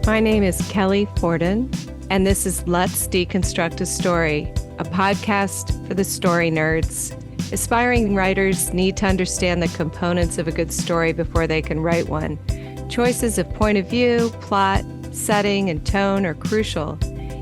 My name is Kelly Forden, and this is Let's Deconstruct a Story, a podcast for the story nerds. Aspiring writers need to understand the components of a good story before they can write one. Choices of point of view, plot, setting, and tone are crucial.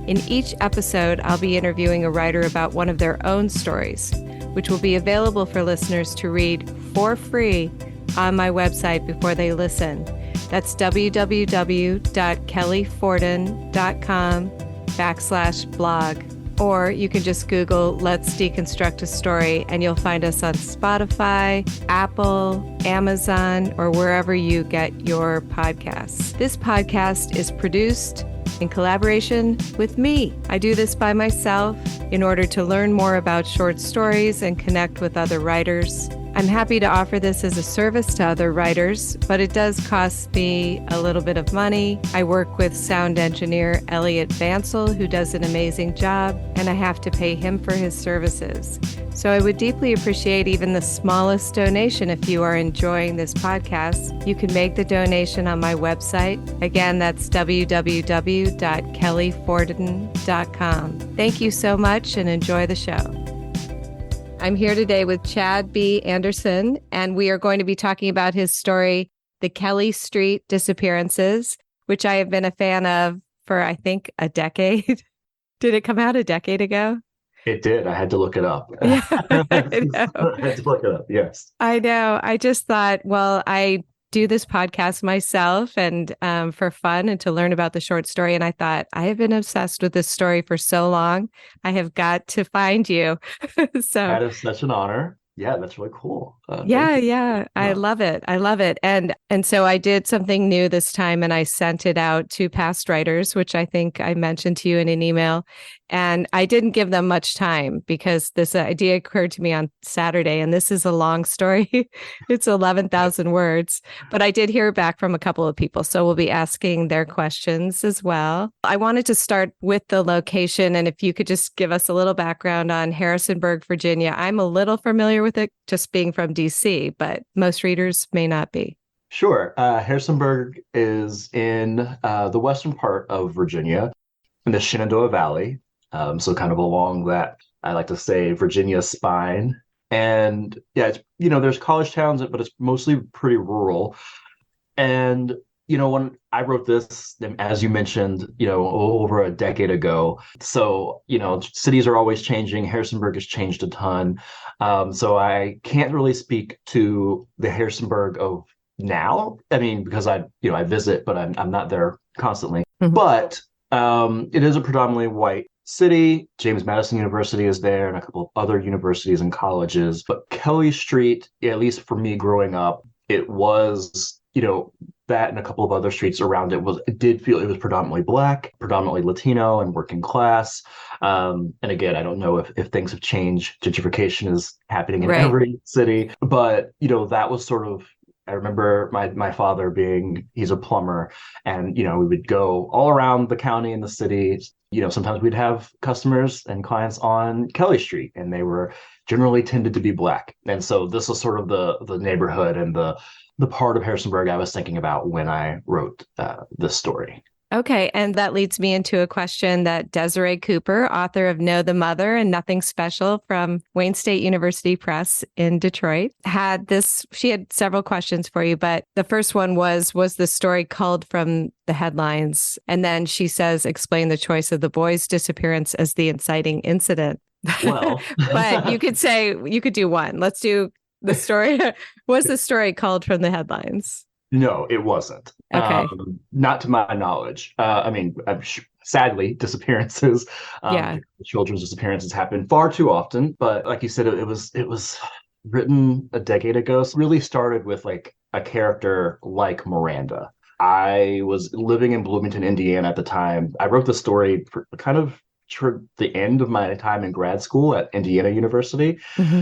In each episode, I'll be interviewing a writer about one of their own stories, which will be available for listeners to read for free on my website before they listen. That's www.kellyforden.com/blog. Or you can just Google Let's Deconstruct a Story and you'll find us on Spotify, Apple, Amazon, or wherever you get your podcasts. This podcast is produced in collaboration with me. I do this by myself in order to learn more about short stories and connect with other writers. I'm happy to offer this as a service to other writers, but it does cost me a little bit of money. I work with sound engineer Elliot Vansel, who does an amazing job, and I have to pay him for his services. So I would deeply appreciate even the smallest donation if you are enjoying this podcast. You can make the donation on my website. Again, that's www.kellyforden.com. Thank you so much and enjoy the show. I'm here today with Chad B. Anderson, and we are going to be talking about his story, The Kelley Street Disappearances, which I have been a fan of for, I think, a decade. Did it come out a decade ago? It did. I had to look it up. Yeah, I had to look it up, yes. I know. I just thought, well, I do this podcast myself and for fun and to learn about the short story. And I thought, I have been obsessed with this story for so long. I have got to find you. So that is such an honor. Yeah, that's really cool. Yeah. I love it. And so I did something new this time and I sent it out to past writers, which I think I mentioned to you in an email. And I didn't give them much time because this idea occurred to me on Saturday. And this is a long story. It's 11,000 words. But I did hear back from a couple of people. So we'll be asking their questions as well. I wanted to start with the location. And if you could just give us a little background on Harrisonburg, Virginia. I'm a little familiar with it just being from DC, but most readers may not be. Sure. Harrisonburg is in the western part of Virginia in the Shenandoah Valley. So kind of along that, I like to say, Virginia spine. And yeah, it's, there's college towns, but it's mostly pretty rural. And, when I wrote this, as you mentioned, over a decade ago. So, cities are always changing. Harrisonburg has changed a ton. So I can't really speak to the Harrisonburg of now. I mean, because I visit, but I'm not there constantly. Mm-hmm. But it is a predominantly white city. James Madison University is there and a couple of other universities and colleges. But Kelley Street, at least for me growing up, it was, that and a couple of other streets around it did feel it was predominantly Black, predominantly Latino and working class. And again, I don't know if things have changed. Gentrification is happening in every city. But, that was sort of, I remember my father he's a plumber, and, we would go all around the county and the city. Sometimes we'd have customers and clients on Kelley Street, and they were generally tended to be Black. And so this was sort of the neighborhood and the part of Harrisonburg I was thinking about when I wrote this story. Okay. And that leads me into a question that Desiree Cooper, author of Know the Mother and Nothing Special from Wayne State University Press in Detroit, had this. She had several questions for you, but the first one was the story culled from the headlines? And then she says, explain the choice of the boy's disappearance as the inciting incident. Well, but you could do one. Let's do the story. Was the story culled from the headlines? No, it wasn't. Okay. Not to my knowledge. Sadly, disappearances, children's disappearances happen far too often. But like you said, it was written a decade ago. So it really started with like a character like Miranda. I was living in Bloomington, Indiana at the time. I wrote the story for kind of toward the end of my time in grad school at Indiana University. Mm-hmm.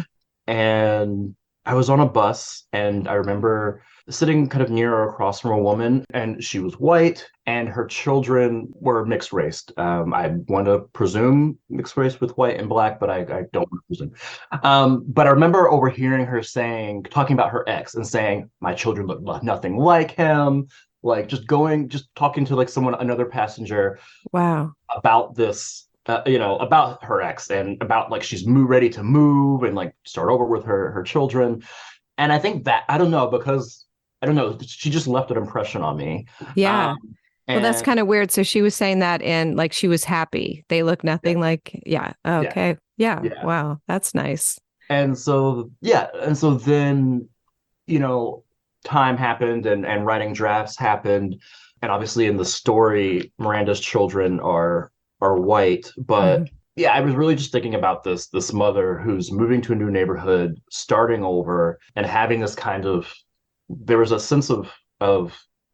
And I was on a bus, and I remember sitting kind of near or across from a woman, and she was white, and her children were mixed race. I want to presume mixed race with white and Black, but I don't want to presume. But I remember overhearing her talking about her ex and saying, my children look nothing like him. like just talking to like another passenger Wow. about this, about her ex and about like she's ready to move and like start over with her children. And I think that, I don't know, because I don't know, she just left an impression on me. Yeah. Um, Well, that's and kind of weird. So she was saying that and like she was happy. They look yeah, nothing like, yeah. yeah, Okay. Yeah. yeah. Wow. That's nice. And so, yeah. And so then, you know, time happened and writing drafts happened. And obviously in the story, Miranda's children are white. Hmm. But yeah, I was really just thinking about this mother who's moving to a new neighborhood, starting over, and having this kind of, there was a sense of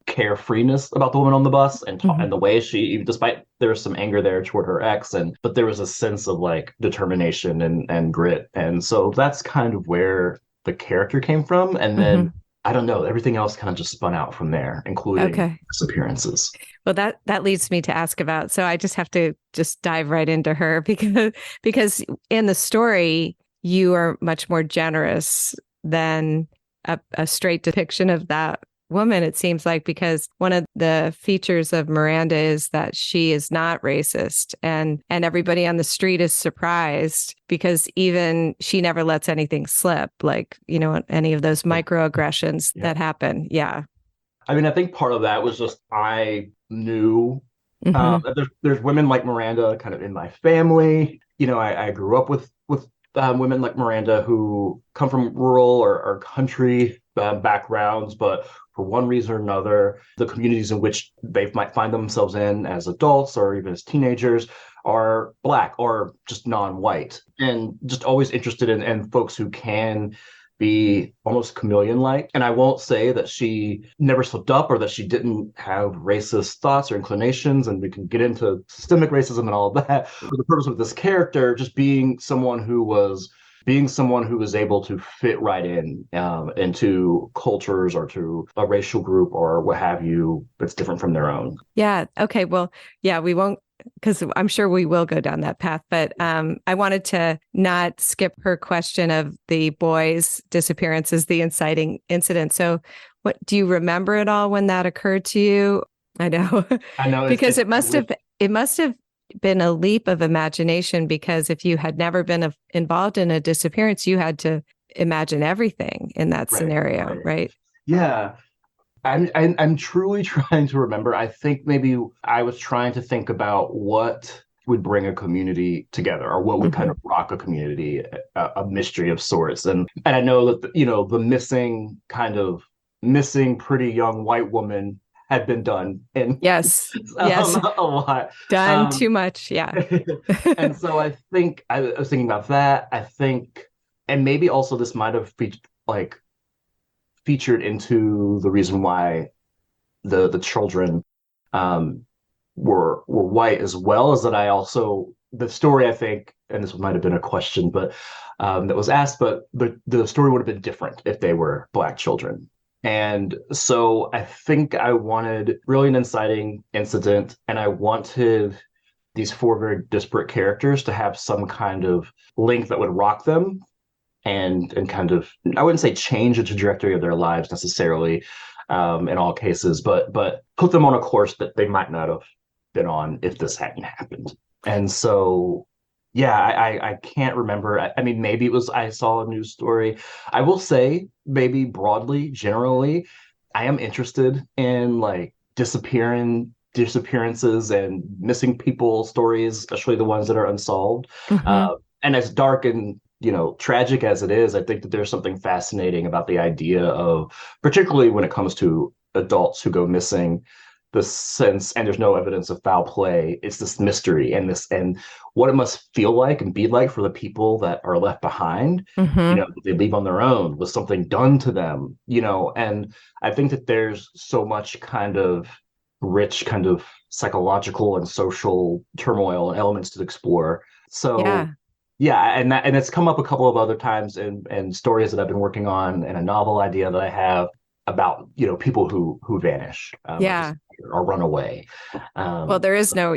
carefreeness about the woman on the bus Hmm. and the way she, despite there was some anger there toward her ex, but there was a sense of like determination and grit. And so that's kind of where the character came from. And then Hmm. I don't know, everything else kind of just spun out from there, including Okay. disappearances. Well, that leads me to ask about. So I just have to just dive right into her because in the story you are much more generous than a straight depiction of that woman. It seems like because one of the features of Miranda is that she is not racist, and everybody on the street is surprised because even she never lets anything slip, like any of those microaggressions Yeah. that happen. Yeah. I mean, I think part of that was just I knew Hmm. that there's women like Miranda kind of in my family. I grew up with women like Miranda who come from rural or country backgrounds, but for one reason or another, the communities in which they might find themselves in as adults or even as teenagers are Black or just non-white, and just always interested in folks who can be almost chameleon like. And I won't say that she never slipped up or that she didn't have racist thoughts or inclinations, and we can get into systemic racism and all of that. For the purpose of this character, just being someone who was able to fit right in into cultures or to a racial group or what have you that's different from their own. Yeah. Okay. Well, yeah, we won't, because I'm sure we will go down that path. But I wanted to not skip her question of the boys' disappearances, the inciting incident. So, what do you remember it all when that occurred to you? I know, I know because it's it must have been a leap of imagination, because if you had never been involved in a disappearance, you had to imagine everything in that right, scenario, right. right? Yeah. I'm truly trying to remember. I think maybe I was trying to think about what would bring a community together or what would kind Hmm. of rock a community, a mystery of sorts. And I know that the missing pretty young white woman had been done in Yes. Yes. a lot. Done too Um, much. Yeah. and so I think I was thinking about that. I think, and maybe also this might have featured into the reason why the children um, were white, as well as that I also, the story, I think, and this might have been a question, but that was asked, but the story would have been different if they were Black children. And so I think I wanted really an inciting incident, and I wanted these four very disparate characters to have some kind of link that would rock them and kind of, I wouldn't say change the trajectory of their lives necessarily, in all cases, but put them on a course that they might not have been on if this hadn't happened. And so, yeah, I can't remember. I mean, maybe it was I saw a news story. I will say, maybe broadly, generally, I am interested in like disappearances and missing people stories, especially the ones that are unsolved. Hmm. And as dark and tragic as it is, I think that there's something fascinating about the idea of, particularly when it comes to adults who go missing, the sense, and there's no evidence of foul play. It's this mystery and what it must feel like and be like for the people that are left behind. Hmm. They leave on their own with something done to them. And I think that there's so much kind of rich, kind of psychological and social turmoil and elements to explore. So Yeah. yeah, and it's come up a couple of other times in stories that I've been working on, and a novel idea that I have about people who vanish. Yeah. here or run away. Well, there's no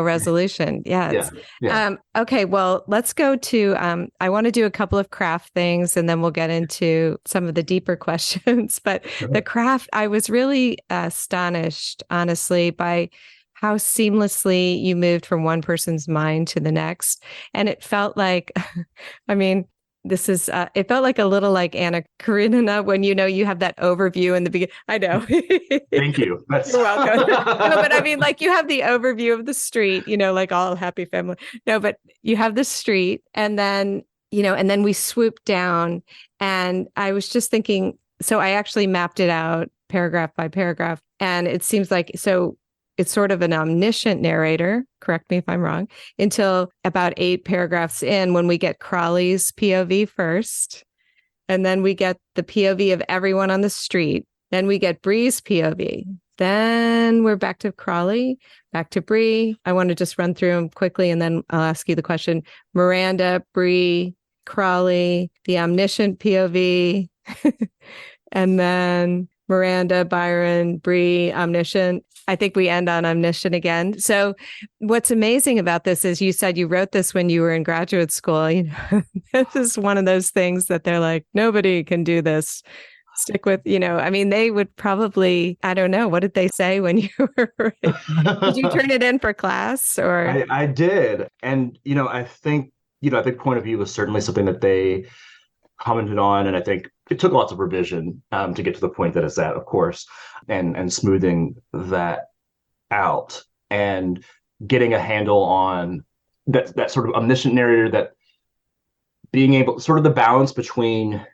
resolution. Yeah. Yeah. Yeah. Okay. Well, let's go to, I want to do a couple of craft things and then we'll get into some of the deeper questions. But the craft, I was really astonished, honestly, by how seamlessly you moved from one person's mind to the next. And it felt like, I mean, it felt like a little like Anna Karenina when, you have that overview in the beginning. I know. Thank you. You're welcome. No, but I mean, like you have the overview of the street, like all happy family. No, but you have the street and then we swoop down. And I was just thinking, so I actually mapped it out paragraph by paragraph. And it seems like, so it's sort of an omniscient narrator, correct me if I'm wrong, until about 8 paragraphs in when we get Crawley's POV first. And then we get the POV of everyone on the street. Then we get Bree's POV. Then we're back to Crawley, back to Bree. I want to just run through them quickly and then I'll ask you the question. Miranda, Bree, Crawley, the omniscient POV, and then Miranda, Byron, Bree, omniscient. I think we end on omniscient again. So what's amazing about this is you said you wrote this when you were in graduate school. This is one of those things that they're like, nobody can do this. Stick with, I mean, they would probably, I don't know, what did they say when you were, did you turn it in for class or? I did. And, I think, a big point of view was certainly something that they commented on. And I think it took lots of revision to get to the point that it's at, of course, and smoothing that out and getting a handle on that sort of omniscient narrator, that being able, sort of the balance between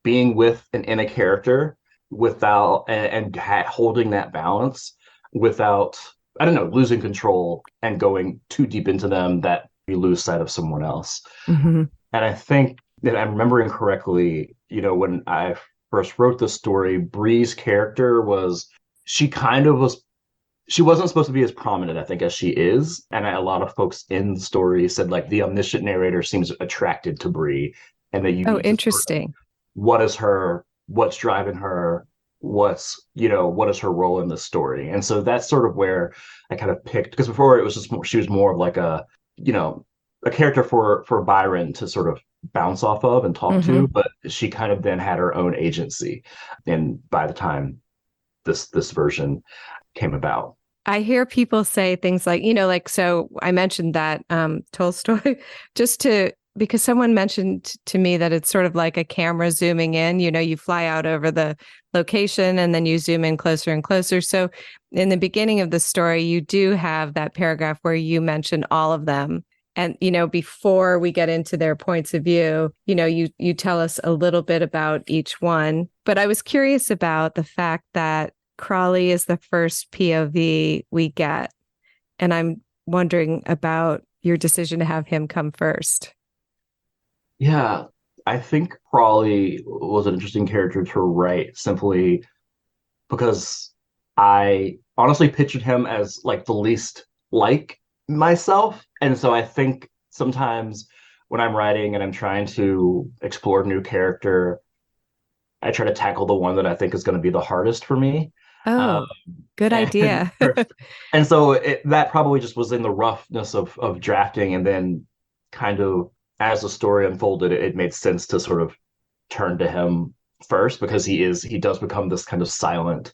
being with and in a character without and holding that balance without, I don't know, losing control and going too deep into them that you lose sight of someone else. Mm-hmm. And I think that I'm remembering correctly, when I first wrote the story, Bree's character she wasn't supposed to be as prominent, I think, as she is. And a lot of folks in the story said, like, the omniscient narrator seems attracted to Bree. And that interesting. What's driving her, what is her role in the story? And so that's sort of where I kind of picked, because before it was just she was more of like a character for Byron to sort of bounce off of and talk Mm-hmm. to, but she kind of then had her own agency. And by the time this version came about, I hear people say things like, so I mentioned that Tolstoy because someone mentioned to me that it's sort of like a camera zooming in, you fly out over the location and then you zoom in closer and closer. So in the beginning of the story, you do have that paragraph where you mention all of them. And, before we get into their points of view, you tell us a little bit about each one. But I was curious about the fact that Crawley is the first POV we get. And I'm wondering about your decision to have him come first. Yeah, I think Crawley was an interesting character to write simply because I honestly pictured him as like the least like myself. And so I think sometimes when I'm writing and I'm trying to explore a new character, I try to tackle the one that I think is going to be the hardest for me. Oh, good idea. And so that probably just was in the roughness of drafting, and then kind of as the story unfolded, it made sense to sort of turn to him first, because he does become this kind of silent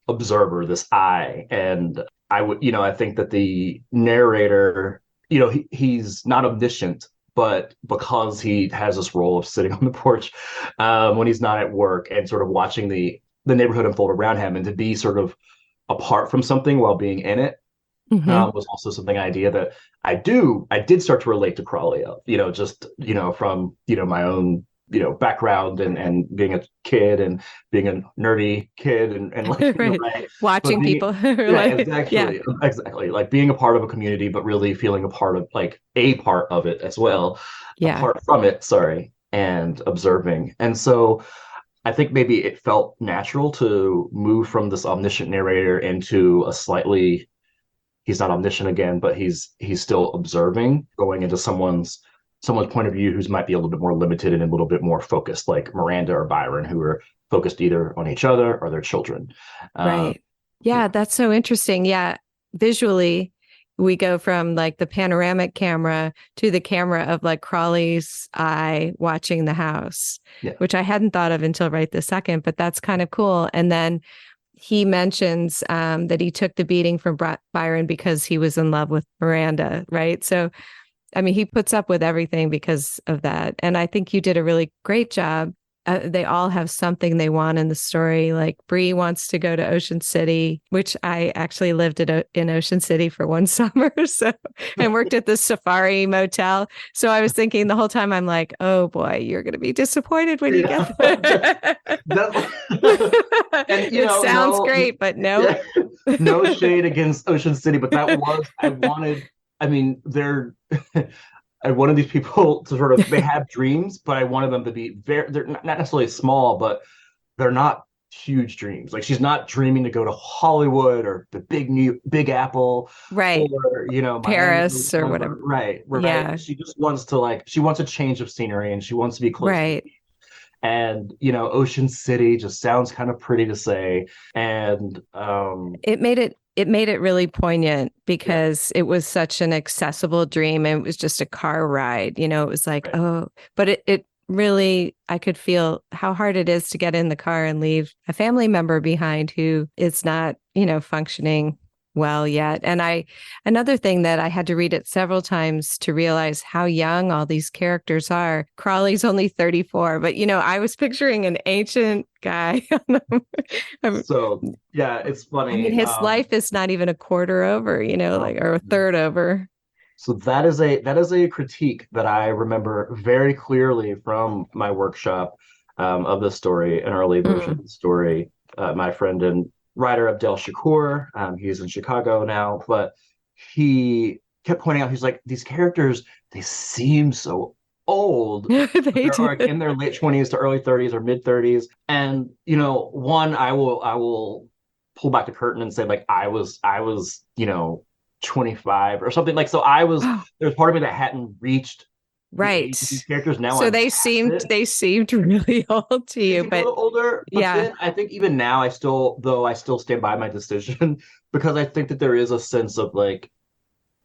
observer, this eye. And I think that the narrator, he's not omniscient, but because he has this role of sitting on the porch when he's not at work and sort of watching the neighborhood unfold around him, and to be sort of apart from something while being in it, Mm-hmm. was also something idea that I did start to relate to Crawley of, from, my own, background and being a kid and being a nerdy kid and like, right. Watching people. Exactly. Like being a part of a community, but really feeling a part of it as well. Yeah. Apart from it, sorry, and observing. And so I think maybe it felt natural to move from this omniscient narrator into a slightly, he's not omniscient again, but he's still observing, going into someone's point of view who's might be a little bit more limited and a little bit more focused, like Miranda or Byron, who are focused either on each other or their children. Right. Yeah, that's so interesting. Yeah. Visually, we go from like the panoramic camera to the camera of like Crawley's eye watching the house, Yeah. which I hadn't thought of until right this second, but that's kind of cool. And then he mentions that he took the beating from Byron because he was in love with Miranda, right? So, I mean, he puts up with everything because of that. And I think you did a really great job. They all have something they want in the story. Like Bree wants to go to Ocean City, which I actually lived in Ocean City for one summer, so and worked at the Safari Motel. So I was thinking the whole time, I'm like, oh boy, you're going to be disappointed when you get there. And It sounds great, but no. Yeah, no shade against Ocean City, but I mean, I wanted these people to sort of, they have dreams, but I wanted them to be they're not necessarily small, but they're not huge dreams. Like she's not dreaming to go to Hollywood or the Big Apple, Right. or, Miami, Paris or whatever. Right. Yeah. She just wants she wants a change of scenery and she wants to be close. Right. And, Ocean City just sounds kind of pretty to say. And it made it really poignant because it was such an accessible dream and it was just a car ride. It was like, right. Oh, but it really, I could feel how hard it is to get in the car and leave a family member behind who is not, functioning well yet. And another thing that I had to read it several times to realize how young all these characters are. Crawley's only 34, but I was picturing an ancient guy. So yeah, it's funny. I mean, his life is not even a quarter over, or a third over. So that is a critique that I remember very clearly from my workshop of the story, an early version of the story. My friend and writer Abdel Shakur, he's in Chicago now, but he kept pointing out, he's like, these characters, they seem so old. They're like in their late 20s to early 30s or mid 30s. And I will pull back the curtain and say, like, I was 25 or something, like, so there's part of me that hadn't reached right these characters now. So they seemed really old to you, but a little older. But yeah, then I think even now I still stand by my decision because I think that there is a sense of, like,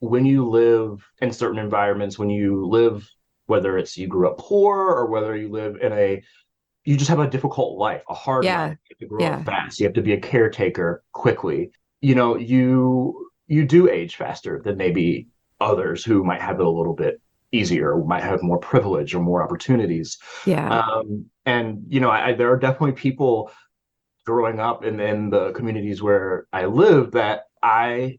when you live in certain environments, when you live, whether it's you grew up poor or whether you live you just have a difficult life, a hard life. You have to grow up fast. You have to be a caretaker quickly. You do age faster than maybe others who might have it a little bit easier, might have more privilege or more opportunities. Yeah. And there are definitely people growing up in the communities where I live that I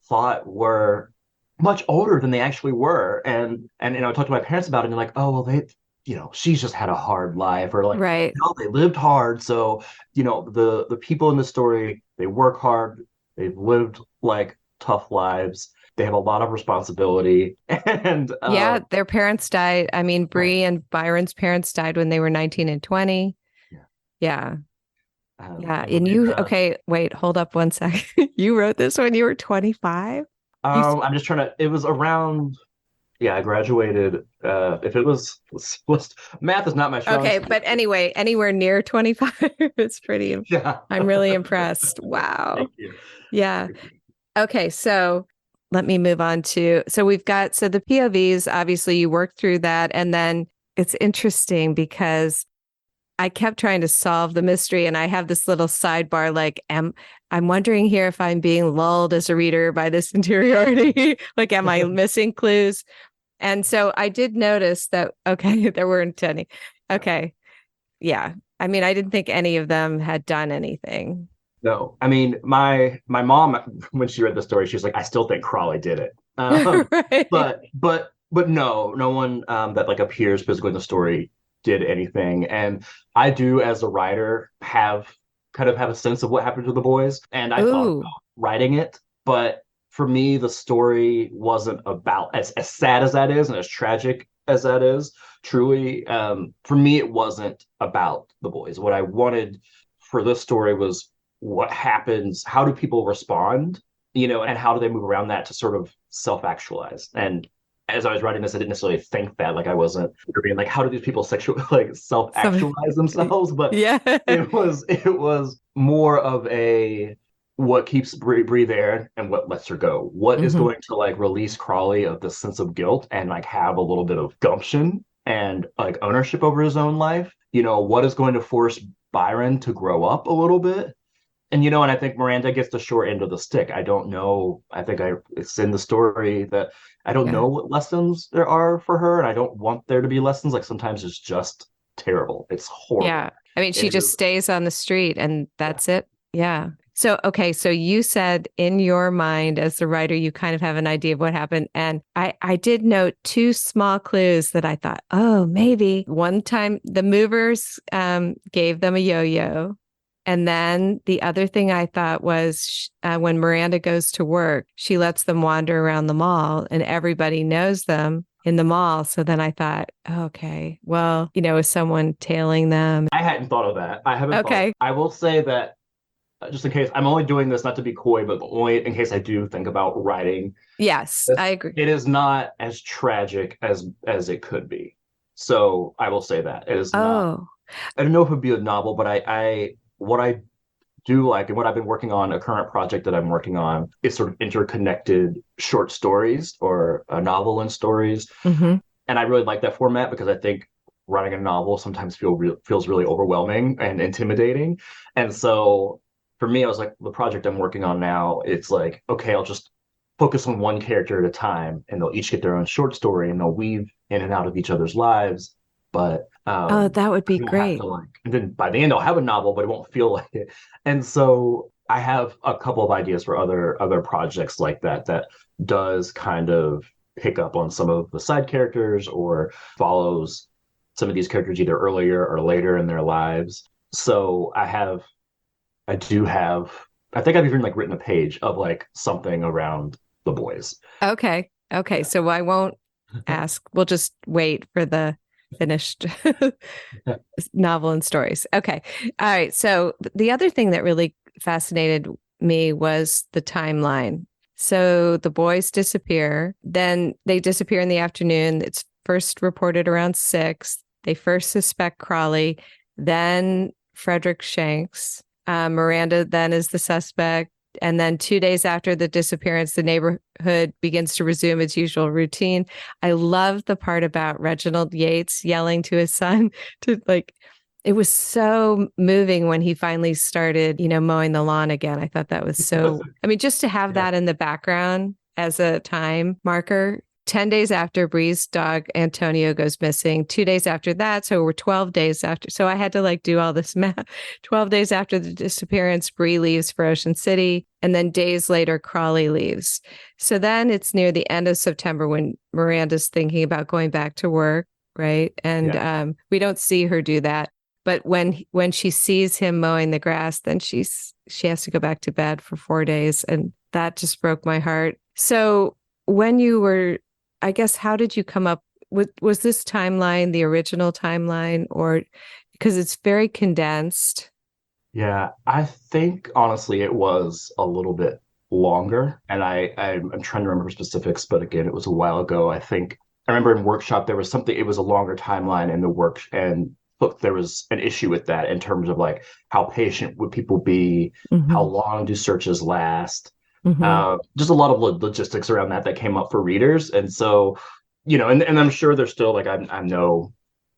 thought were much older than they actually were. And I talked to my parents about it, and they're like, oh, well, they, she's just had a hard life, or like, right. No, they lived hard. So, the people in the story, they work hard, they've lived like tough lives. They have a lot of responsibility. And their parents died. I mean, Bree and Byron's parents died when they were 19 and 20. Yeah. And you, okay, wait, hold up one second. You wrote this when you were 25? I'm just trying to, it was around, I graduated. If it was math is not my strong Okay, suit. but anyway, anywhere near 25, it's pretty, I'm really impressed. Wow. Thank you. Yeah. Okay, so let me move on so we've got, the POVs, obviously you worked through that. And then it's interesting because I kept trying to solve the mystery, and I have this little sidebar, like, I'm wondering here if I'm being lulled as a reader by this interiority. Like, am I missing clues? And so I did notice that, okay, there weren't any. Okay. Yeah. I mean, I didn't think any of them had done anything. No, I mean, my mom, when she read the story, she was like, I still think Crawley did it. Right. But no one that like appears physically in the story did anything. And I do, as a writer, have a sense of what happened to the boys. And I thought about writing it, but for me, the story wasn't about, as sad as that is and as tragic as that is, truly, for me, it wasn't about the boys. What I wanted for this story was what happens, how do people respond, and how do they move around that to sort of self-actualize. And as I was writing this, I didn't necessarily think that, like, I wasn't being like, how do these people self-actualize themselves? But it was more of a what keeps Bree there and what lets her go? What is Hmm. going to like release Crawley of the sense of guilt and like have a little bit of gumption and like ownership over his own life? What is going to force Byron to grow up a little bit? And I think Miranda gets the short end of the stick. I don't know. It's in the story that I don't Yeah. know what lessons there are for her, and I don't want there to be lessons. Like sometimes it's just terrible. It's Yeah. horrible. I mean, she It just is. stays on the street and Yeah. that's it. Yeah. So, okay. So you said in your mind as the writer, you kind of have an idea of what happened. And I did note two small clues that I thought, oh, maybe one time the movers gave them a yo-yo. And then the other thing I thought was when Miranda goes to work, she lets them wander around the mall and everybody knows them in the mall. So then I thought, okay, well, is someone tailing them? I hadn't thought of that. I haven't thought of. Okay. I will say that just in case I'm only doing this not to be coy, but only in case I do think about writing Yes, this. I agree. It is not as tragic as it could be. So I will say that it is not. Oh, I don't know if it would be a novel, but I what I do like and what I've been working on, a current project that I'm working on, is sort of interconnected short stories or a novel and stories. hmm. And I really like that format because I think writing a novel sometimes feels really overwhelming and intimidating. And so for me, I was like, the project I'm working on now, it's like, okay, I'll just focus on one character at a time, and they'll each get their own short story, and they'll weave in and out of each other's lives. But Oh, that would be you don't have great. to like, and then by the end, I'll have a novel, but it won't feel like it. And so I have a couple of ideas for other projects like that does kind of pick up on some of the side characters or follows some of these characters either earlier or later in their lives. So I do have, I think I've even like written a page of like something around the boys. Okay. Okay. So I won't ask. We'll just wait for the finished novel and stories. Okay. All right. So the other thing that really fascinated me was the timeline. So the boys disappear, then they disappear in the afternoon. It's first reported around 6. They first suspect Crawley, then Frederick Shanks. Miranda then is the suspect. And then 2 days after the disappearance, the neighborhood begins to resume its usual routine. I love the part about Reginald Yates yelling to his son to like, it was so moving when he finally started, mowing the lawn again. I thought that was so, I mean, just to have Yeah. that in the background as a time marker. 10 days after Bree's dog Antonio goes missing, 2 days after that. So we're 12 days after. So I had to like do all this math. 12 days after the disappearance, Bree leaves for Ocean City. And then days later, Crawley leaves. So then it's near the end of September when Miranda's thinking about going back to work. Right. And Yeah. we don't see her do that. But when she sees him mowing the grass, then she has to go back to bed for 4 days. And that just broke my heart. So when you were, I guess, how did you come up with, was this timeline the original timeline, or because it's very condensed? Yeah, I think honestly it was a little bit longer, and I'm trying to remember specifics, but again, it was a while ago. I think I remember in workshop there was something. It was a longer timeline in the work, and look, there was an issue with that in terms of like how patient would people be, how Mm-hmm. long do searches last, Mm-hmm. just a lot of logistics around that came up for readers, and so and I'm sure there's still like I'm no,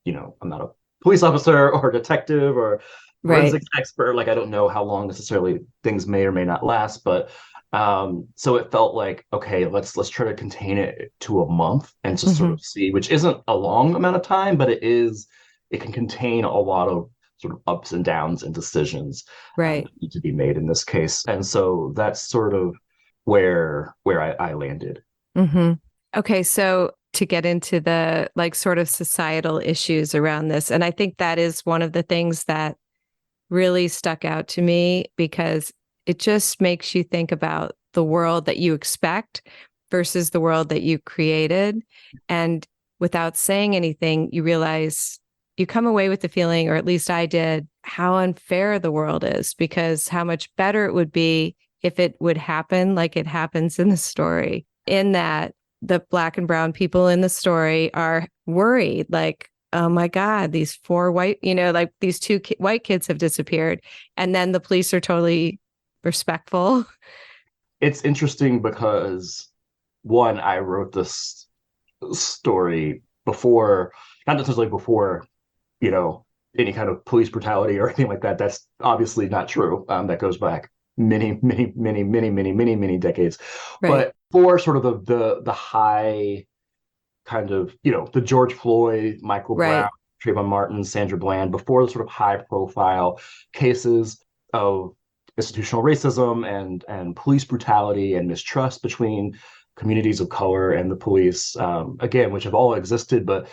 I'm not a police officer or detective or Right. forensics expert. Like I don't know how long necessarily things may or may not last, but so it felt like okay, let's try to contain it to a month and just sort Mm-hmm. of see, which isn't a long amount of time, but it can contain a lot of sort of ups and downs and decisions Right. that need to be made in this case, and so that's sort of where I landed. Mm-hmm. Okay, so to get into the like sort of societal issues around this, and I think that is one of the things that really stuck out to me because it just makes you think about the world that you expect versus the world that you created. And without saying anything, you realize you come away with the feeling, or at least I did, how unfair the world is because how much better it would be if it would happen like it happens in the story, in that the Black and brown people in the story are worried, like, oh my God, these 4 white, like these 2 white kids have disappeared. And then the police are totally respectful. It's interesting because, one, I wrote this story before, not necessarily before, you know, any kind of police brutality or anything like that. That's obviously not true. That goes back many decades. Right. But for sort of the high kind of, the George Floyd, Michael Brown, Right. Trayvon Martin, Sandra Bland, before the sort of high profile cases of institutional racism and police brutality and mistrust between communities of color and the police, again, which have all existed, but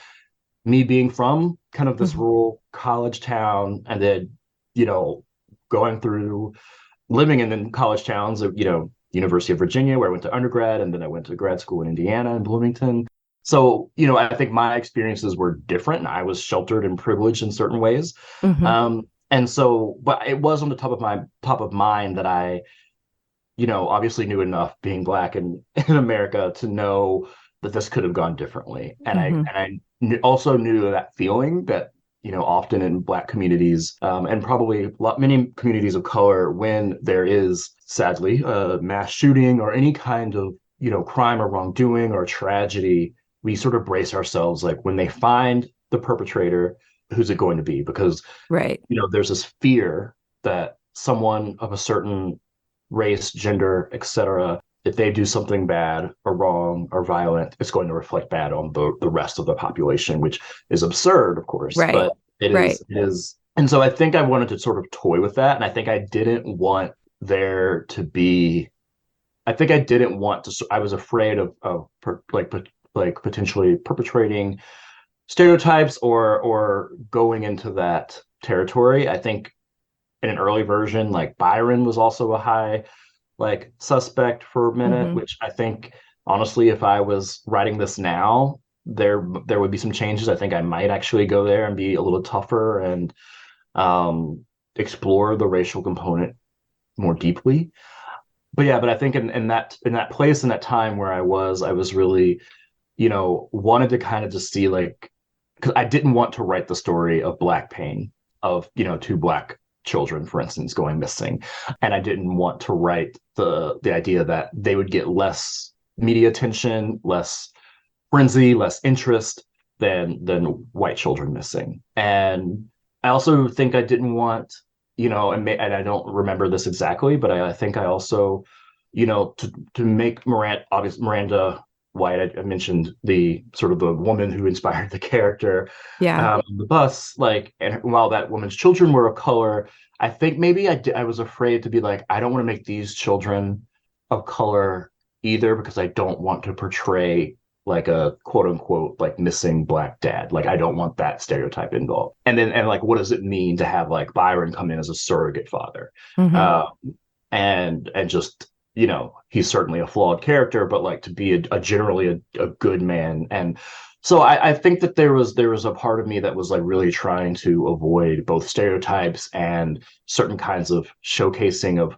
me being from kind of this Mhm. rural college town and then, going through living in college towns of, University of Virginia, where I went to undergrad, and then I went to grad school in Indiana and Bloomington. So, I think my experiences were different and I was sheltered and privileged in certain ways. Mhm. And so, but it was on the top of mind that I, obviously knew enough being Black in America to know that this could have gone differently. And Mhm. also knew that feeling that, often in Black communities, and probably many communities of color, when there is sadly a mass shooting or any kind of, crime or wrongdoing or tragedy, we sort of brace ourselves like when they find the perpetrator, who's it going to be? Because, Right. there's this fear that someone of a certain race, gender, etc., if they do something bad or wrong or violent, it's going to reflect bad on the rest of the population, which is absurd, of course, Right. but it Right. is, it is. And so I think I wanted to sort of toy with that. And I think I didn't want there to be, I think I didn't want to, I was afraid like potentially perpetrating stereotypes or going into that territory. I think in an early version, like Byron was also a high like suspect for a minute, Mhm. which I think honestly, if I was writing this now, there would be some changes. I think I might actually go there and be a little tougher and um, explore the racial component more deeply. But yeah, but I think in that place in that time where I was really, wanted to kind of just see like, because I didn't want to write the story of Black pain of, two Black children, for instance, going missing. And I didn't want to write the idea that they would get less media attention, less frenzy, less interest than white children missing. And I also think I didn't want, and I don't remember this exactly, but I think I also, to make Miranda White, I mentioned the sort of the woman who inspired the character Yeah. on the bus, like, and while that woman's children were of color, I think maybe I was afraid to be like, I don't want to make these children of color either because I don't want to portray like a quote unquote like missing Black dad. Like I don't want that stereotype involved. And like what does it mean to have like Byron come in as a surrogate father? Mhm. Uh, and just he's certainly a flawed character, but like to be a generally a good man. And so I think that there was a part of me that was like really trying to avoid both stereotypes and certain kinds of showcasing of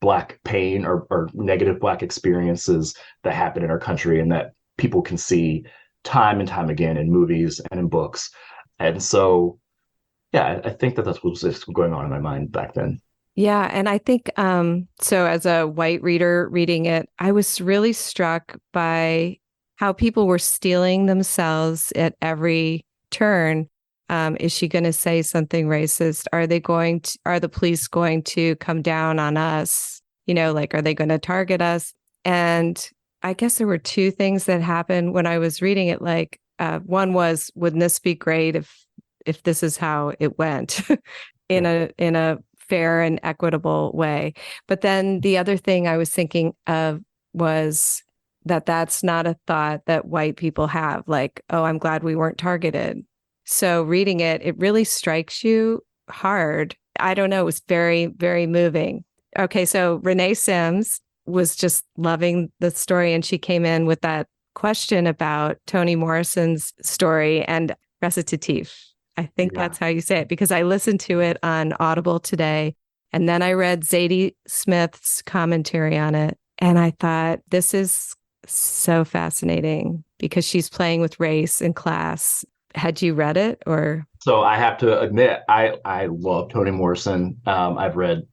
Black pain or negative Black experiences that happen in our country and that people can see time and time again in movies and in books. And so, yeah, I think that that's what was just going on in my mind back then. Yeah, and I think so as a white reader reading it, I was really struck by how people were steeling themselves at every turn. Is she going to say something racist? Are the police going to come down on us? Like, are they going to target us? And I guess there were two things that happened when I was reading it. Like, one was, wouldn't this be great if this is how it went in Yeah. a fair and equitable way? But then the other thing I was thinking of was that that's not a thought that white people have. Like, oh, I'm glad we weren't targeted. So reading it, it really strikes you hard. I don't know. It was very, very moving. Okay, so Renee Sims was just loving the story, and she came in with that question about Toni Morrison's story and recitative. I think Yeah. that's how you say it, because I listened to it on Audible today, and then I read Zadie Smith's commentary on it, and I thought, this is so fascinating because she's playing with race and class. Had you read it or? So I have to admit, I love Toni Morrison. I've read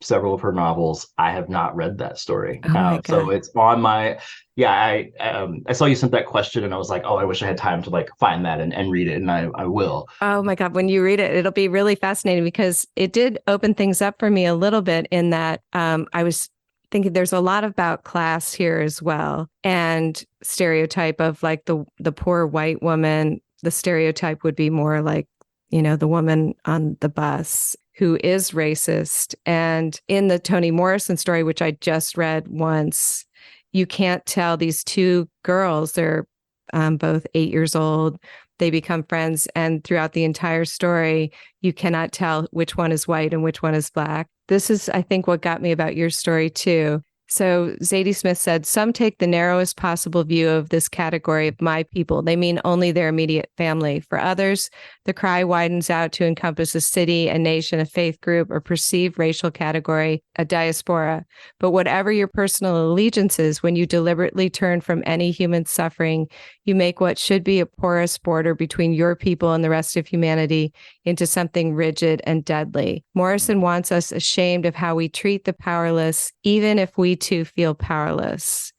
several of her novels. I have not read that story. Oh my So God. it's on my, yeah, I saw you sent that question and I was like, oh, I wish I had time to like find that and read it. And I will. Oh my God. When you read it, it'll be really fascinating because it did open things up for me a little bit in that I was thinking there's a lot about class here as well, and stereotype of like the poor white woman. The stereotype would be more like, the woman on the bus who is racist. And in the Toni Morrison story, which I just read once, you can't tell these two girls, they're both 8 years old. They become friends. And throughout the entire story, you cannot tell which one is white and which one is black. This is, I think, what got me about your story, too. So Zadie Smith said, some take the narrowest possible view of this category of my people. They mean only their immediate family. For others, the cry widens out to encompass a city, a nation, a faith group, or perceived racial category, a diaspora. But whatever your personal allegiance is, when you deliberately turn from any human suffering, you make what should be a porous border between your people and the rest of humanity into something rigid and deadly. Morrison wants us ashamed of how we treat the powerless, even if we too feel powerless.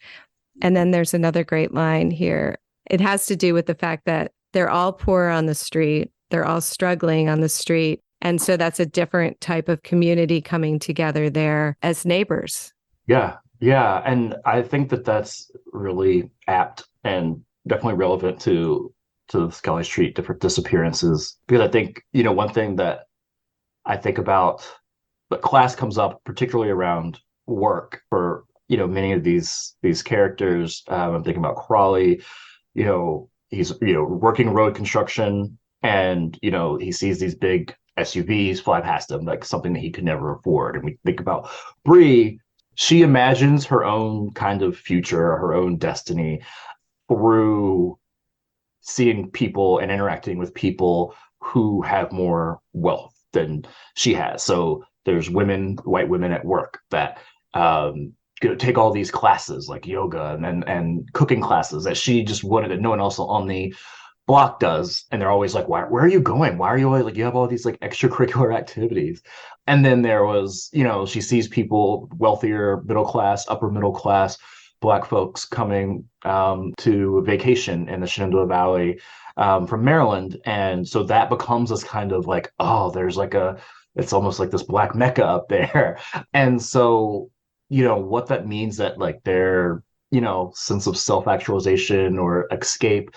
And then there's another great line here. It has to do with the fact that they're all poor on the street. They're all struggling on the street. And so that's a different type of community coming together there as neighbors. Yeah. Yeah. And I think that that's really apt and definitely relevant to the Kelley Street Disappearances, because I think, one thing that I think about, but class comes up particularly around work for, many of these characters. I'm thinking about Crawley, he's, working road construction and, he sees these big SUVs fly past him, like something that he could never afford. And we think about Bree, she imagines her own kind of future, her own destiny through seeing people and interacting with people who have more wealth than she has. So there's white women at work that take all these classes like yoga and cooking classes that she just wanted, that no one else on the block does. And they're always like, where are you going? Why are you always like, you have all these like extracurricular activities? And then there was, she sees people, wealthier, middle class, upper middle class, Black folks coming to vacation in the Shenandoah Valley from Maryland. And so that becomes this kind of like, oh, there's like it's almost like this Black Mecca up there. And so, what that means that like their, sense of self-actualization or escape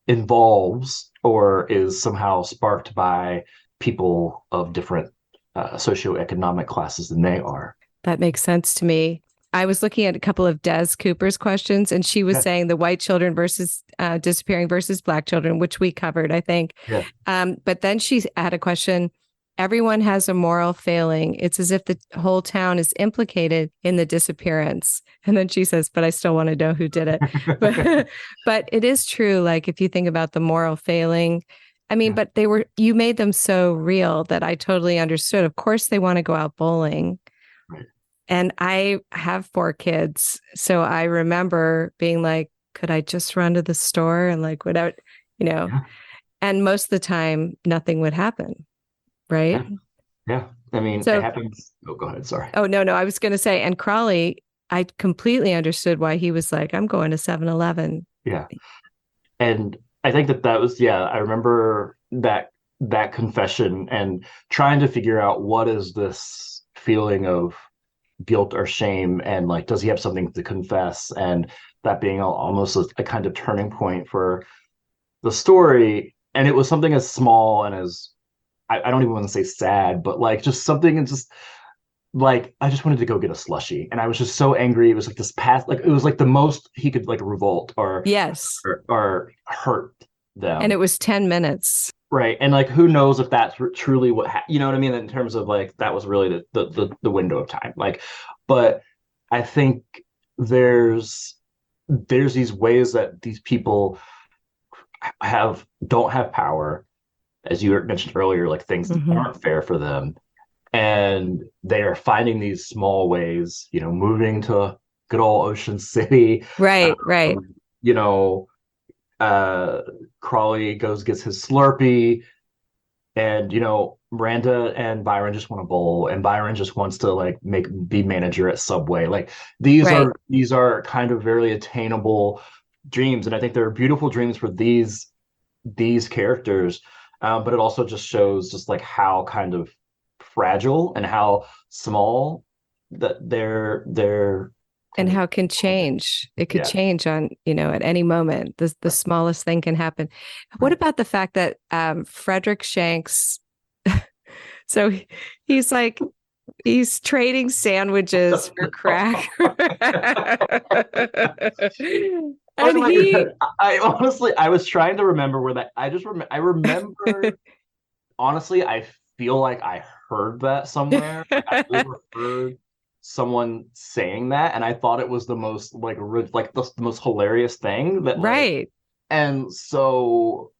involves or is somehow sparked by people of different socioeconomic classes than they are. That makes sense to me. I was looking at a couple of Des Cooper's questions, and she was saying the white children versus disappearing versus Black children, which we covered, I think. Yeah. But then she had a question. Everyone has a moral failing. It's as if the whole town is implicated in the disappearance. And then she says, but I still want to know who did it. But it is true. Like if you think about the moral failing, I mean, but you made them so real that I totally understood. Of course, they want to go out bowling. Right. And I have 4 kids. So I remember being like, could I just run to the store and like without, and most of the time nothing would happen. Right. Yeah. I mean, it happens. Oh, go ahead. Sorry. Oh, no. I was going to say, and Crawley, I completely understood why he was like, I'm going to 7-Eleven. Yeah. And I think that was, I remember that confession and trying to figure out what is this feeling of guilt or shame, and like, does he have something to confess? And that being almost a kind of turning point for the story. And it was something as small and as, I don't even want to say sad, but like just something, and just like I just wanted to go get a slushie, and I was just so angry. It was like this past, like it was like the most he could like revolt or or hurt them, and it was 10 minutes, right? And like who knows if that's truly what you know what I mean, in terms of like that was really the window of time. Like, but I think there's these ways that these people don't have power, as you mentioned earlier, like things that aren't fair for them. And they are finding these small ways, moving to good old Ocean City. Right. Crawley gets his Slurpee, and, Miranda and Byron just want to bowl, and Byron just wants to like be manager at Subway. Like these Right. are kind of very attainable dreams, and I think they're beautiful dreams for these characters. But it also just shows just like how kind of fragile and how small that they're And kind of. how it can change. It could Yeah. change on, at any moment. The smallest thing can happen. What about the fact that Frederick Shanks, so he's like, he's trading sandwiches for crack. Oh And my he, God. I honestly, I was trying to remember where that. I remember. Honestly, I feel like I heard that somewhere. Like I overheard someone saying that, and I thought it was the most like the most hilarious thing that like. right. And so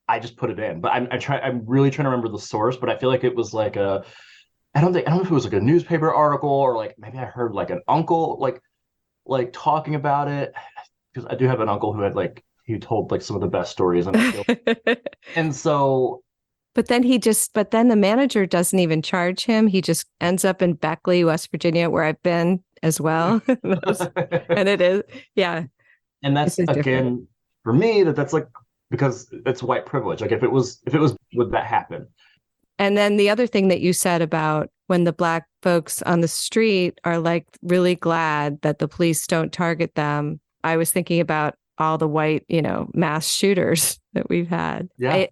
I just put it in. But I'm really trying to remember the source, but I feel like it was like I don't know if it was like a newspaper article or like maybe I heard like an uncle like talking about it because I do have an uncle who had like he told like some of the best stories and I feel and so But then the manager doesn't even charge him. He just ends up in Beckley, West Virginia, where I've been as well. And it is, yeah, and it that's is different. again for me that's like because it's white privilege. Like if it was would that happen? And then the other thing that you said about when the Black folks on the street are like really glad that the police don't target them, I was thinking about all the white, mass shooters that we've had. Yeah.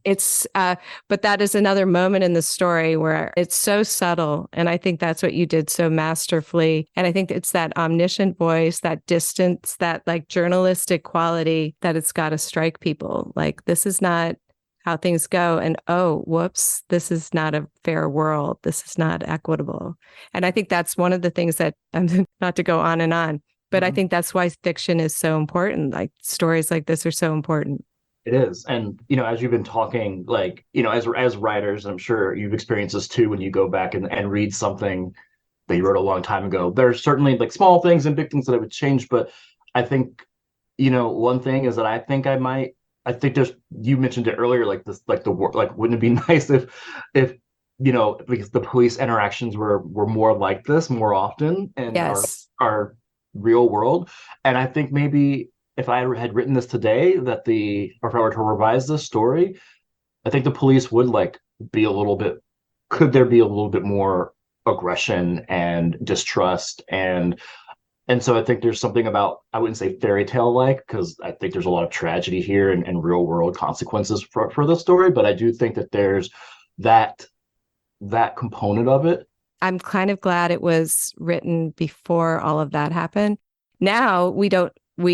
But that is another moment in the story where it's so subtle. And I think that's what you did so masterfully. And I think it's that omniscient voice, that distance, that like journalistic quality that it's got to strike people. Like, this is not how things go. And oh, whoops, this is not a fair world. This is not equitable. And I think that's one of the things that, not to go on and on, but I think that's why fiction is so important. Like stories like this are so important. It is. And, as you've been talking, like, as writers, I'm sure you've experienced this too when you go back and read something that you wrote a long time ago. There's certainly like small things and big things that I would change. But I think, one thing is that I think there's, you mentioned it earlier, like this, like like, wouldn't it be nice if, because the police interactions were more like this more often in Yes. our real world. And I think maybe if I had written this today, or if I were to revise this story, I think the police would like be a little bit, could there be a little bit more aggression and distrust and so I think there's something about, I wouldn't say fairy tale like, because I think there's a lot of tragedy here and real world consequences for the story, but I do think that there's that component of it. I'm kind of glad it was written before all of that happened. Now we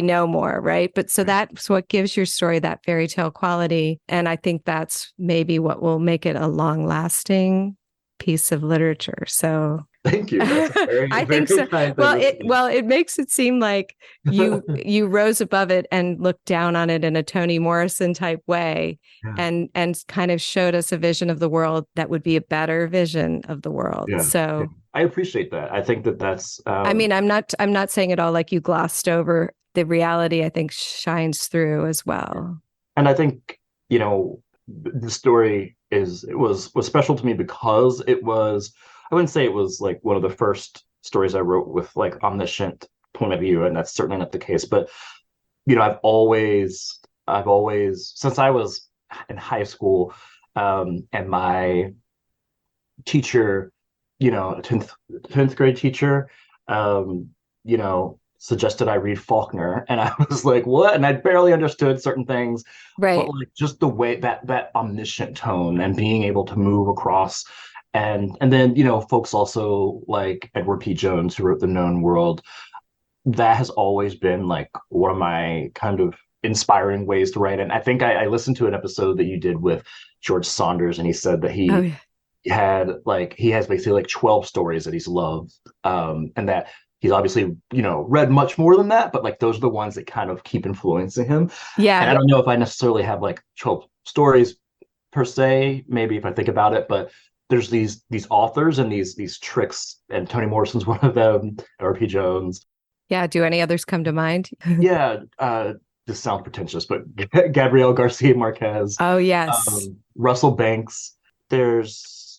know more, right? But so that's what gives your story that fairy tale quality. And I think that's maybe what will make it a long lasting piece of literature. So Thank you. That's very, I very think so. kind Well, thing to say. it makes it seem like you rose above it and looked down on it in a Toni Morrison type way, Yeah. and kind of showed us a vision of the world that would be a better vision of the world. Yeah. So I appreciate that. I think that's I mean, I'm not saying at all like you glossed over the reality. I think shines through as well. and I think, the story was special to me because it was, I wouldn't say it was like one of the first stories I wrote with like omniscient point of view, and that's certainly not the case. But I've always since I was in high school, and my teacher, 10th grade teacher, suggested I read Faulkner, and I was like, what? And I barely understood certain things, but Right. like just the way that omniscient tone and being able to move across. And then, folks also like Edward P. Jones, who wrote The Known World. That has always been like one of my kind of inspiring ways to write. And I think I listened to an episode that you did with George Saunders, and he said that Oh, he yeah. he has basically like 12 stories that he's loved, and that he's obviously read much more than that, but like those are the ones that kind of keep influencing him. And I Yeah. don't know if I necessarily have like 12 stories per se, maybe if I think about it, but there's these authors and these tricks, and Toni Morrison's one of them, R.P. Jones. Yeah. Do any others come to mind? Yeah, this sounds pretentious, but Gabriel Garcia Marquez, Oh, yes. Russell Banks. There's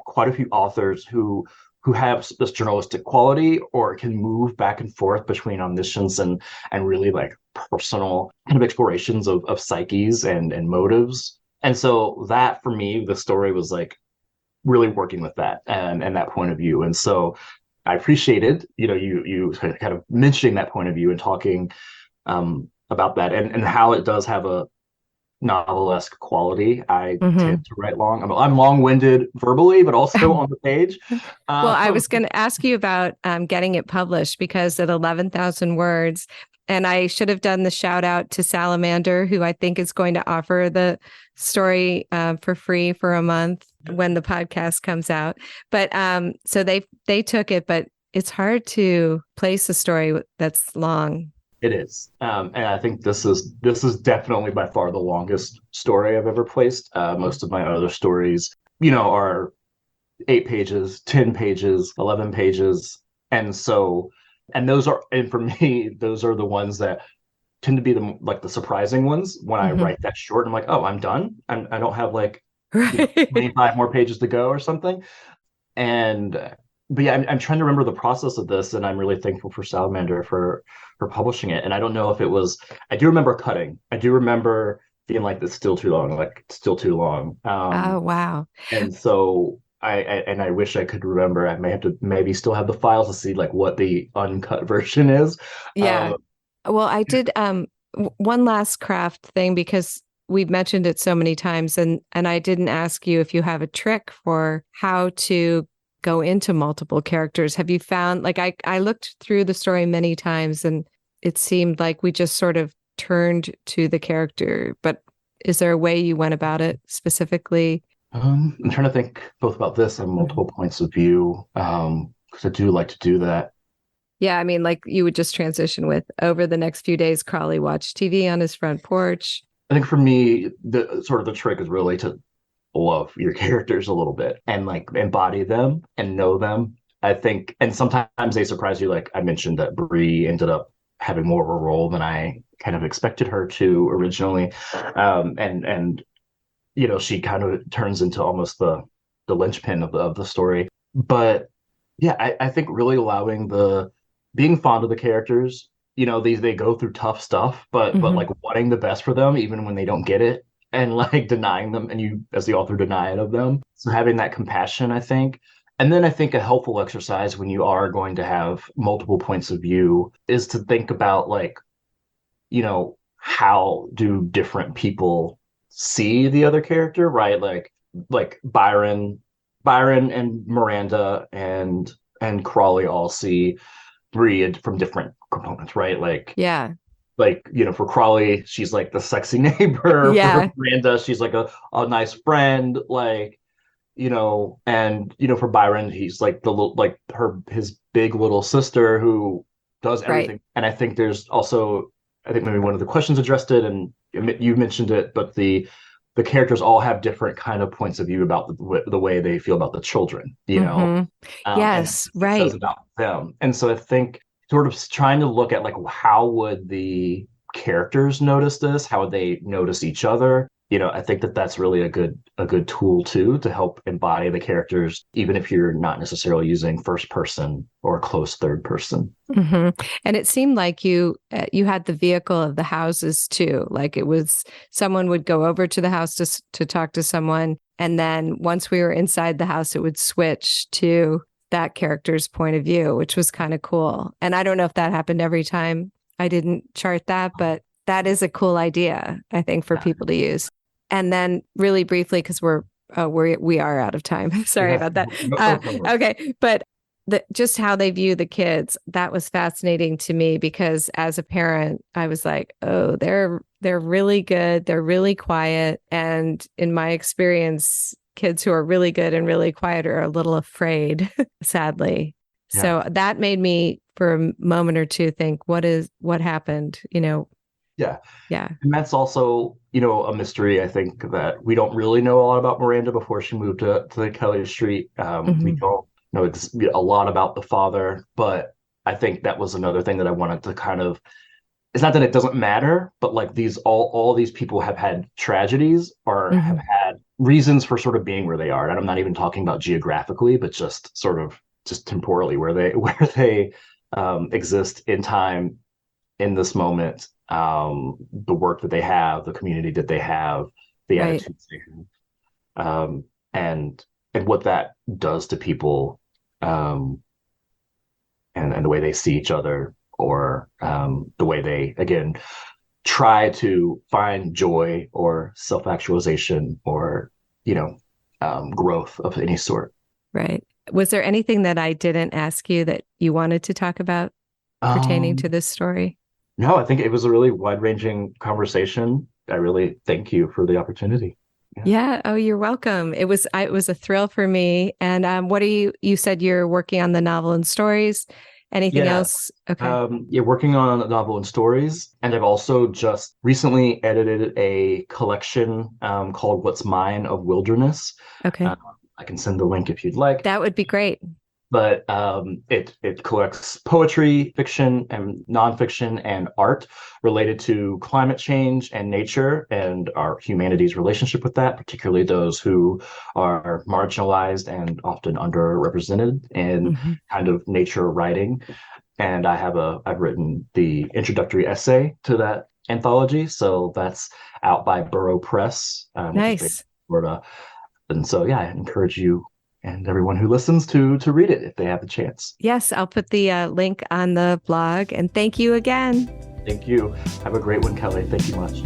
quite a few authors who have this journalistic quality or can move back and forth between omniscience and really like personal kind of explorations of psyches and motives. And so that for me, the story was like really working with that and that point of view. And so I appreciated, you kind of mentioning that point of view and talking about that and how it does have a novelesque quality. I tend to write long. I'm long-winded verbally, but also on the page. Well, I was going to ask you about getting it published, because at 11,000 words, and I should have done the shout out to Salamander, who I think is going to offer the story for free for a month when the podcast comes out. But so they took it, but it's hard to place a story that's long. It is. And I think this is definitely by far the longest story I've ever placed. Most of my other stories, are 8 pages, 10 pages, 11 pages. And for me, those are the ones that tend to be the surprising ones when I write that short. I'm like, oh, I'm done. I don't have 25 more pages to go or something. But yeah, I'm trying to remember the process of this, and I'm really thankful for Salamander for publishing it. And I don't know if it was, I do remember cutting. I do remember being like, it's still too long, Oh, wow. And so I wish I could remember. I may have to maybe still have the files to see what the uncut version is. Yeah. Well, I did one last craft thing, because we've mentioned it so many times, and I didn't ask you if you have a trick for how to go into multiple characters. Have you found, I looked through the story many times and it seemed like we just sort of turned to the character, but is there a way you went about it specifically? I'm trying to think both about this and multiple points of view, because I do like to do that. Yeah, I mean, you would just transition with, over the next few days, Crawley watched TV on his front porch. I think for me, the trick is really to love your characters a little bit and embody them and know them. I think, and sometimes they surprise you. Like I mentioned that Bree ended up having more of a role than I kind of expected her to originally. And she kind of turns into almost the linchpin of the story. But yeah, I think really allowing being fond of the characters, they go through tough stuff, but wanting the best for them, even when they don't get it, and denying them, and you as the author deny it of them. So having that compassion, I think. And then I think a helpful exercise when you are going to have multiple points of view is to think about how do different people see the other character, right? Like Byron and Miranda and Crawley all see Bree from different components, right? Yeah. For Crawley, she's like the sexy neighbor. Yeah. For Miranda, she's like a nice friend, and for Byron, he's like the little, his big little sister who does everything. Right. And I think there's also, I think maybe one of the questions addressed it, and you mentioned it, but the characters all have different kind of points of view about the way they feel about the children, Yes, right. It says about them. And so I think sort of trying to look at how would the characters notice this? How would they notice each other? I think that's really a good tool too, to help embody the characters, even if you're not necessarily using first person or close third person. And it seemed like you had the vehicle of the houses too. It was, someone would go over to the house to talk to someone, and then once we were inside the house, it would switch to that character's point of view, which was kind of cool. And I don't know if that happened every time. I didn't chart that, but that is a cool idea, I think, for people to use. And then really briefly, because we are out of time. Sorry about that. Okay. But just how they view the kids, that was fascinating to me, because as a parent, I was like, oh, they're really good. They're really quiet. And in my experience, kids who are really good and really quiet are a little afraid, sadly. Yeah. So that made me, for a moment or two, think, what happened? Yeah. Yeah. And that's also, a mystery. I think that we don't really know a lot about Miranda before she moved to the Kelley Street. We don't know a lot about the father, but I think that was another thing that I wanted to kind of, it's not that it doesn't matter, but all these people have had tragedies or have had reasons for sort of being where they are. And I'm not even talking about geographically, but just sort of just temporally where they exist in time, in this moment, the work that they have, the community that they have, the Right. attitudes they have, and what that does to people, and the way they see each other, or the way they, again, try to find joy or self-actualization, or growth of any sort. Right. Was there anything that I didn't ask you that you wanted to talk about pertaining to Um, this story? no, I think it was a really wide-ranging conversation. I really thank you for the opportunity. Yeah. Yeah. Oh, you're welcome. It was a thrill for me. And what are you said you're working on the novel and stories. Anything Yeah. else? Okay. Yeah, working on a novel and stories. And I've also just recently edited a collection called What's Mine of Wilderness. Okay. Um, I can send the link if you'd like. That would be great. But it collects poetry, fiction, and nonfiction, and art related to climate change and nature, and our humanity's relationship with that, particularly those who are marginalized and often underrepresented in Mhm. kind of nature writing. And I've written the introductory essay to that anthology, so that's out by Burrow Press, which is based Nice. in Florida. And so, yeah, I encourage you and everyone who listens to read it if they have the chance. Yes, I'll put the link on the blog. And thank you again. Thank you. Have a great one, Kelley. Thank you much.